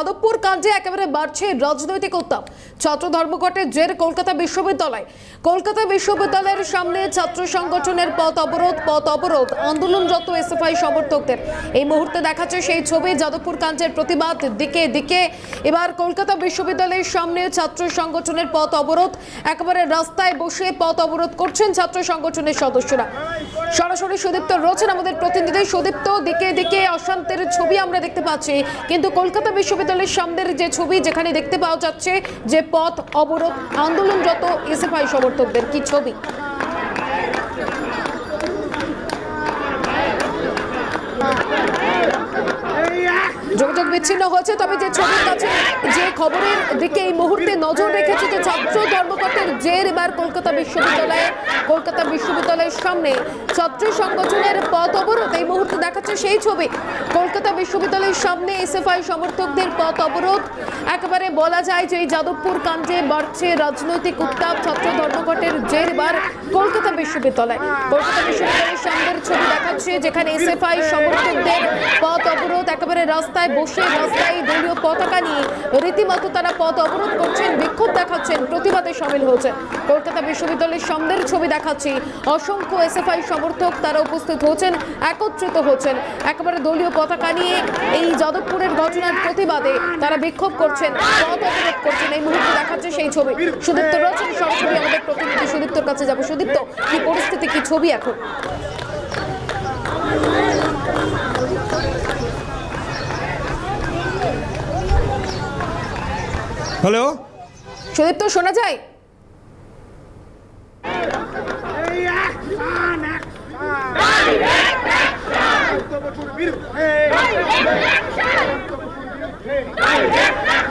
যাদবপুর কাণ্ডে একেবারে বাড়ছে রাজনৈতিক উত্তাপ। ছাত্র ধর্মঘটের জের কলকাতা বিশ্ববিদ্যালয়ের সামনে ছাত্র সংগঠনের পথ অবরোধ আন্দোলনরত এসএফআই সমর্থকদের। এই মুহূর্তে দেখাচ্ছে সেই ছবি। যাদবপুর কাণ্ডের প্রতিবাদ দিকে দিকে এবার কলকাতা বিশ্ববিদ্যালয়ের সামনে ছাত্র সংগঠনের পথ অবরোধ, একেবারে রাস্তায় বসে পথ অবরোধ করছেন ছাত্র সংগঠনের সদস্যরা। সরাসরি সুদীপ্ত রয়েছেন আমাদের প্রতিনিধি। সুদীপ্ত, দিকে দিকে অশান্তির ছবি আমরা দেখতে পাচ্ছি, কিন্তু কলকাতা বিশ্ববিদ্যালয়ের সামনের যে ছবি, যেখানে দেখতে পাওয়া যাচ্ছে যে পথ অবরোধ আন্দোলনরত এসএফআই সমর্থকদের, কি ছবি? যোগাযোগ বিচ্ছিন্ন হয়েছে, তবে যে ছবির কাছে যে খবরের দিকে এই মুহূর্তে নজর রেখেছে যে ছাত্র ধর্মঘটের জের এবার কলকাতা বিশ্ববিদ্যালয়ের সামনে ছাত্র সংগঠনের পথ অবরোধ। এই মুহূর্তে দেখাচ্ছে সেই ছবি। কলকাতা বিশ্ববিদ্যালয়ের সামনে এসএফআই সমর্থকদের পথ অবরোধ। একেবারে বলা যায় যে এই যাদবপুর কাণ্ডে বাড়ছে রাজনৈতিক উত্তাপ। ছাত্র ধর্মঘটের জের এবার কলকাতা বিশ্ববিদ্যালয়ের সামনের ছবি দেখাচ্ছে, যেখানে এসএফআই সমর্থকদের পথ অবরোধ। একেবারে রাস্তায় বসে, রাস্তায় দলীয় পতাকা নিয়ে রীতিমতো তারা পথ অবরোধ করছেন, বিক্ষোভ দেখাচ্ছেন, প্রতিবাদে সামিল হয়েছেন। কলকাতা বিশ্ববিদ্যালয়ের সামনের ছবি দেখাচ্ছি। অসংখ্য এসএফআই সমর্থক তারা উপস্থিত হচ্ছেন, একত্রিত হচ্ছেন, একেবারে দলীয় পতাকা নিয়ে এই যাদবপুরের ঘটনার প্রতিবাদে তারা বিক্ষোভ করছেন, পথ অবরোধ করছেন। এই মুহূর্তে দেখাচ্ছে সেই ছবি। সুদীপ্ত রয়েছেন সরাসরি আমাদের প্রতিনিধি। সুদীপ্তর কাছে যাবো। সুদীপ্ত, কি পরিস্থিতি, কি ছবি এখন? হ্যালো সুদীপ্ত, শোনা যায়?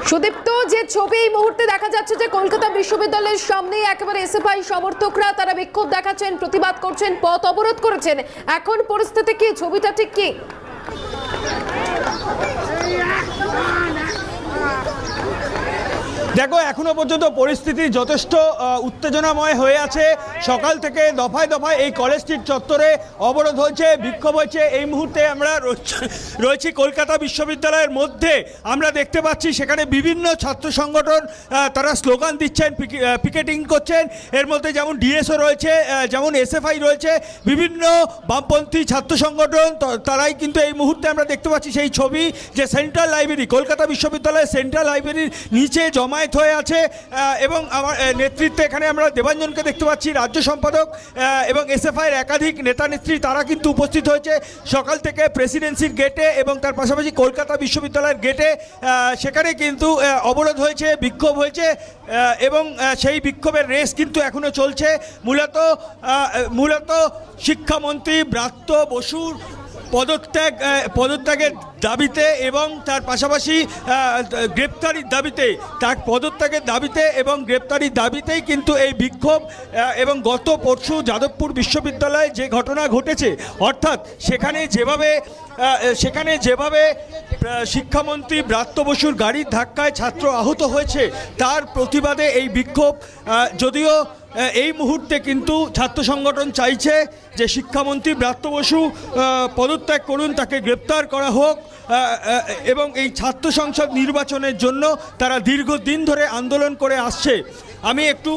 সুদীপ্ত, যে ছবি এই মুহূর্তে দেখা যাচ্ছে যে কলকাতা বিশ্ববিদ্যালয়ের সামনে একেবারে এসএফআই সমর্থকরা তারা বিক্ষোভ দেখাচ্ছেন, প্রতিবাদ করছেন, পথ অবরোধ করেছেন। এখন পরিস্থিতি কি, ছবিটা ঠিক কি? দেখো, এখনো পর্যন্ত পরিস্থিতি যথেষ্ট উত্তেজনাময় হয়ে আছে। সকাল থেকে দফায় দফায় এই কলেজ স্ট্রিট চত্বরে অবরোধ হয়েছে, বিক্ষোভ হয়েছে। এই মুহূর্তে আমরা রয়েছি কলকাতা বিশ্ববিদ্যালয়ের মধ্যে। আমরা দেখতে পাচ্ছি সেখানে বিভিন্ন ছাত্র সংগঠন তারা স্লোগান দিচ্ছেন, পিকেটিং করছেন। এর মধ্যে যেমন ডিএসও রয়েছে, যেমন এসএফআই রয়েছে, বিভিন্ন বামপন্থী ছাত্র সংগঠন তারাই কিন্তু এই মুহূর্তে আমরা দেখতে পাচ্ছি সেই ছবি, যে সেন্ট্রাল লাইব্রেরি, কলকাতা বিশ্ববিদ্যালয়ের সেন্ট্রাল লাইব্রেরির নিচে জমায়েত হয়ে আছে। এবং আমার নেতৃত্বে এখানে আমরা দেবাঞ্জনকে দেখতে পাচ্ছি, রাজ্য সম্পাদক, এবং এসএফআইয়ের একাধিক নেতা নেত্রী তারা কিন্তু উপস্থিত হয়েছে সকাল থেকে প্রেসিডেন্সির গেটে এবং তার পাশাপাশি কলকাতা বিশ্ববিদ্যালয়ের গেটে। সেখানে কিন্তু অবরোধ হয়েছে, বিক্ষোভ হয়েছে, এবং সেই বিক্ষোভের রেস কিন্তু এখনও চলছে। মূলত শিক্ষামন্ত্রী ব্রাত্য বসুর পদত্যাগের দাবিতে এবং তার পাশাপাশি গ্রেপ্তারির দাবিতে, তার পদত্যাগের দাবিতে এবং গ্রেপ্তারির দাবিতেই কিন্তু এই বিক্ষোভ। এবং গত পরশু যাদবপুর বিশ্ববিদ্যালয়ে যে ঘটনা ঘটেছে, অর্থাৎ সেখানে যেভাবে শিক্ষামন্ত্রী ব্রাত্য বসুর গাড়ির ধাক্কায় ছাত্র আহত হয়েছে, তার প্রতিবাদে এই বিক্ষোভ। যদিও এই মুহূর্তে কিন্তু ছাত্র সংগঠন চাইছে যে শিক্ষামন্ত্রী ব্রাত্য বসু পদত্যাগ করুন, তাকে গ্রেপ্তার করা হোক, এবং এই ছাত্র সংসদ নির্বাচনের জন্য তারা দীর্ঘদিন ধরে আন্দোলন করে আসছে। আমি একটু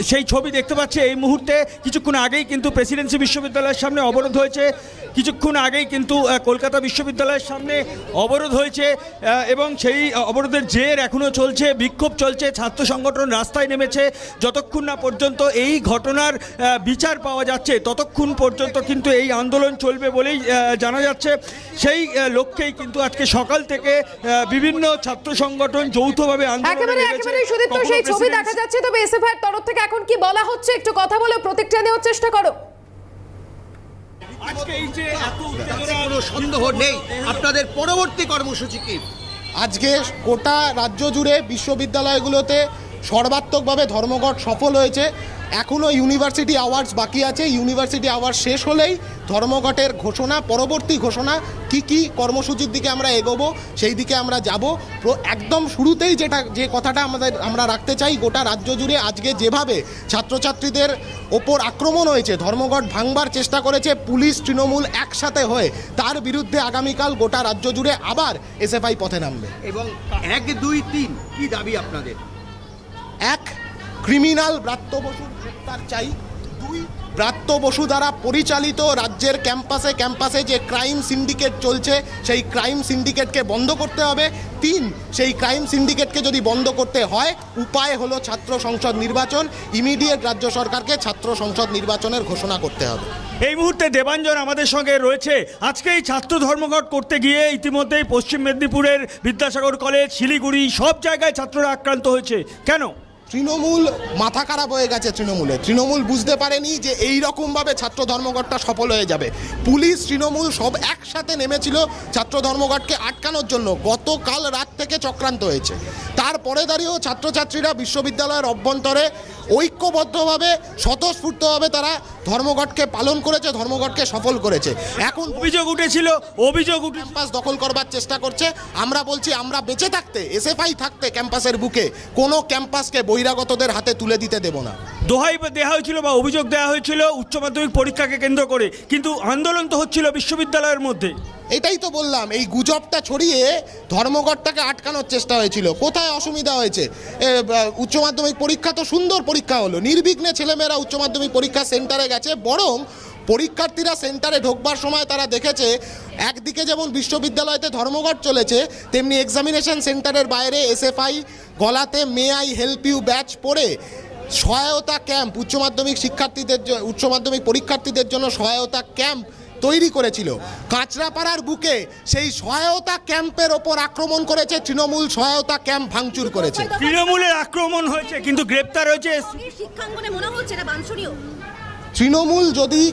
সেই ছবি দেখতে পাচ্ছি। এই মুহূর্তে কিছুক্ষণ আগেই কিন্তু প্রেসিডেন্সি বিশ্ববিদ্যালয়ের সামনে অবরোধ হয়েছে, কিছুক্ষণ আগেই কিন্তু কলকাতা বিশ্ববিদ্যালয়ের সামনে অবরোধ হয়েছে, এবং সেই অবরোধের জের এখনও চলছে, বিক্ষোভ চলছে, ছাত্র সংগঠন রাস্তায় নেমেছে। যতক্ষণ না পর্যন্ত এই ঘটনার বিচার পাওয়া যাচ্ছে, ততক্ষণ পর্যন্ত কিন্তু এই আন্দোলন চলবে বলেই জানা যাচ্ছে। সেই লক্ষ্যেই কিন্তু আজকে সকাল থেকে বিভিন্ন ছাত্র সংগঠন যৌথভাবে আন্দোলন দেখা যাচ্ছে। তবে এসএফআই এর তরফ থেকে এখন কি বলা হচ্ছে, একটু কথা বলে প্রতিক্রিয়া নেওয়ার চেষ্টা করো। আজকে এই যে এত কোনো সন্দেহ নেই, আপনাদের পরবর্তী কর্মসূচি কি? আজকে গোটা রাজ্য জুড়ে বিশ্ববিদ্যালয়গুলোতে সর্বাত্মকভাবে ধর্মঘট সফল হয়েছে। এখনও ইউনিভার্সিটি আওয়ার্স বাকি আছে। ইউনিভার্সিটি আওয়ার্স শেষ হলেই ধর্মঘটের ঘোষণা, পরবর্তী ঘোষণা কি কর্মসূচির দিকে আমরা এগোবো সেই দিকে আমরা যাব। একদম শুরুতেই যে কথাটা আমরা রাখতে চাই, গোটা রাজ্য জুড়ে আজকে যেভাবে ছাত্রছাত্রীদের ওপর আক্রমণ হয়েছে, ধর্মঘট ভাঙবার চেষ্টা করেছে পুলিশ তৃণমূল একসাথে হয়ে, তার বিরুদ্ধে আগামীকাল গোটা রাজ্য জুড়ে আবার এসএফআই পথে নামবে। এবং 1, 2, 3 কি দাবি আপনাদের? 1, ক্রিমিনাল ব্রাত্য বসুর গ্রেপ্তার চাই। 2, ব্রাত্য বসু দ্বারা পরিচালিত রাজ্যের ক্যাম্পাসে যে ক্রাইম সিন্ডিকেট চলছে সেই ক্রাইম সিন্ডিকেটকে বন্ধ করতে হবে। 3, সেই ক্রাইম সিন্ডিকেটকে যদি বন্ধ করতে হয়, উপায় হলো ছাত্র সংসদ নির্বাচন। ইমিডিয়েট রাজ্য সরকারকে ছাত্র সংসদ নির্বাচনের ঘোষণা করতে হবে। এই মুহূর্তে দেবাঞ্জন আমাদের সঙ্গে রয়েছে। আজকে এই ছাত্র ধর্মঘট করতে গিয়ে ইতিমধ্যেই পশ্চিম মেদিনীপুরের বিদ্যাসাগর কলেজ, শিলিগুড়ি সব জায়গায় ছাত্ররা আক্রান্ত হয়েছে, কেন? তৃণমূল মাথা খারাপ হয়ে গেছে। তৃণমূল বুঝতে পারেনি যে এই রকমভাবে ছাত্র ধর্মঘটটা সফল হয়ে যাবে। পুলিশ তৃণমূল সব একসাথে নেমেছিল ছাত্র ধর্মঘটকে আটকানোর জন্য। গতকাল রাত থেকে চক্রান্ত হয়েছে। তারপরে দাঁড়িয়েও ছাত্রছাত্রীরা বিশ্ববিদ্যালয়ের অভ্যন্তরে ঐক্যবদ্ধভাবে স্বতঃস্ফূর্তভাবে তারা ধর্মঘটকে পালন করেছে, ধর্মঘটকে সফল করেছে। এখন অভিযোগ উঠেছিল ক্যাম্পাস দখল করবার চেষ্টা করছে। আমরা বলছি, আমরা বেঁচে থাকতে, এসএফআই থাকতে ক্যাম্পাসের বুকে কোনো ক্যাম্পাসকে বহিরাগতদের হাতে তুলে দিতে দেব না। দোহাই দেওয়া হয়েছিল বা অভিযোগ দেওয়া হয়েছিল উচ্চ মাধ্যমিক পরীক্ষাকে কেন্দ্র করে, কিন্তু আন্দোলন তো হচ্ছিল বিশ্ববিদ্যালয়ের মধ্যে। এটাই তো বললাম, এই গুজবটা ছড়িয়ে ধর্মঘটটাকে আটকানোর চেষ্টা হয়েছিল। কোথায় অসুবিধা হয়েছে? উচ্চ মাধ্যমিক পরীক্ষা তো সুন্দর পরীক্ষা হলো, নির্বিঘ্নে ছেলেমেয়েরা উচ্চ মাধ্যমিক পরীক্ষা সেন্টারে গেছে। বরং পরীক্ষার্থীরা সেন্টারে ঢোকবার সময় তারা দেখেছে একদিকে যেমন বিশ্ববিদ্যালয়তে ধর্মঘট চলেছে, তেমনি এক্সামিনেশন সেন্টারের বাইরে এসএফআই গলাতে may I help you batch পরে সহায়তা ক্যাম্প, উচ্চ মাধ্যমিক পরীক্ষার্থীদের জন্য সহায়তা ক্যাম্প তৈরি করেছিল। কাঁচরাপাড়ার বুকে সেই সহায়তা ক্যাম্পের ওপর আক্রমণ করেছে তৃণমূল, সহায়তা ক্যাম্প ভাঙচুর করেছে। তৃণমূলের আক্রমণ হয়েছে, কিন্তু গ্রেপ্তার হয়েছে। শিক্ষাঙ্গনে মনে হচ্ছে এটা বাঞ্ছনীয়। তৃণমূল যদি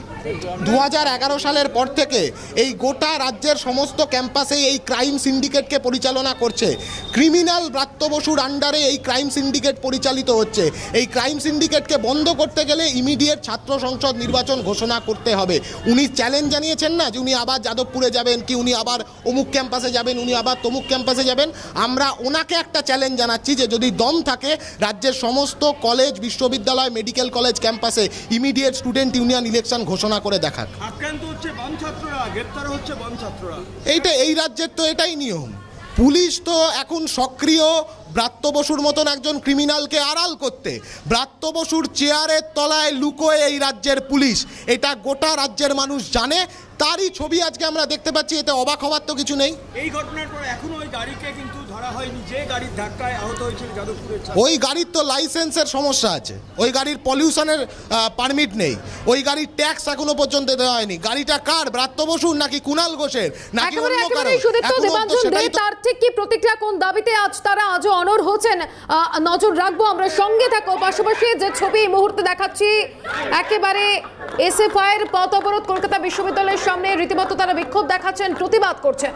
2011 সালের পর থেকে এই গোটা রাজ্যের সমস্ত ক্যাম্পাসে এই ক্রাইম সিন্ডিকেটকে পরিচালনা করছে, ক্রিমিনাল ব্রাত্য বসুর আন্ডারে এই ক্রাইম সিন্ডিকেট পরিচালিত হচ্ছে, এই ক্রাইম সিন্ডিকেটকে বন্ধ করতে গেলে ইমিডিয়েট ছাত্র সংসদ নির্বাচন ঘোষণা করতে হবে। উনি চ্যালেঞ্জ জানিয়েছেন না যে উনি আবার যাদবপুরে যাবেন, কি উনি আবার অমুক ক্যাম্পাসে যাবেন, উনি আবার তমুক ক্যাম্পাসে যাবেন। আমরা ওনাকে একটা চ্যালেঞ্জ জানাচ্ছি যে যদি দম থাকে রাজ্যের সমস্ত কলেজ, বিশ্ববিদ্যালয়, মেডিকেল কলেজ ক্যাম্পাসে ইমিডিয়েট স্টুডেন্ট ইউনিয়ন ইলেকশন ঘোষণা করে দেখাক। আক্রান্ত হচ্ছে বাম ছাত্ররা, গ্রেপ্তার হচ্ছে বাম ছাত্ররা। এই রাজ্যের তো এটাই নিয়ম। পুলিশ তো এখন সক্রিয় ব্রাত্য বসুর মতন একজন ক্রিমিনালকে আড়াল করতে, ব্রাত্য বসুর চেয়ারের তলায় লুকোয় এই রাজ্যের পুলিশ। এটা গোটা রাজ্যের মানুষ জানে। তারই ছবি আজকে আমরা দেখতে পাচ্ছি। এতে অবাক হওয়ার তো কিছু নেই। এই ঘটনার পর এখনো ওই গাড়িকে কিন্তু ধরা হয়নি, যে গাড়ির ধাক্কায় আহত হয়েছিল যাদবপুরের ছাত্র। ওই গাড়ির তো লাইসেন্সের সমস্যা আছে, ওই গাড়ির পলিউশনের পারমিট নেই, ওই গাড়ির ট্যাক্স এখনো পর্যন্ত দেওয়া হয়নি। গাড়িটা কার? ব্রাত্য বসুর নাকি কুণাল ঘোষের নাকি অন্য কারো? তার ঠিক কি প্রতিক্রিয়া, কোন দাবিতে আজ তারা আজও অনড় হচ্ছেন, নজর রাখবো আমরা। সঙ্গে থাকো। পাশাপাশি যে ছবি এই মুহূর্তে দেখাচ্ছি, একেবারে এসএফআই এর পথ অবরোধ কলকাতা বিশ্ববিদ্যালয়ের সামনে, রীতিমতো তারা বিক্ষোভ দেখাচ্ছেন, প্রতিবাদ করছেন।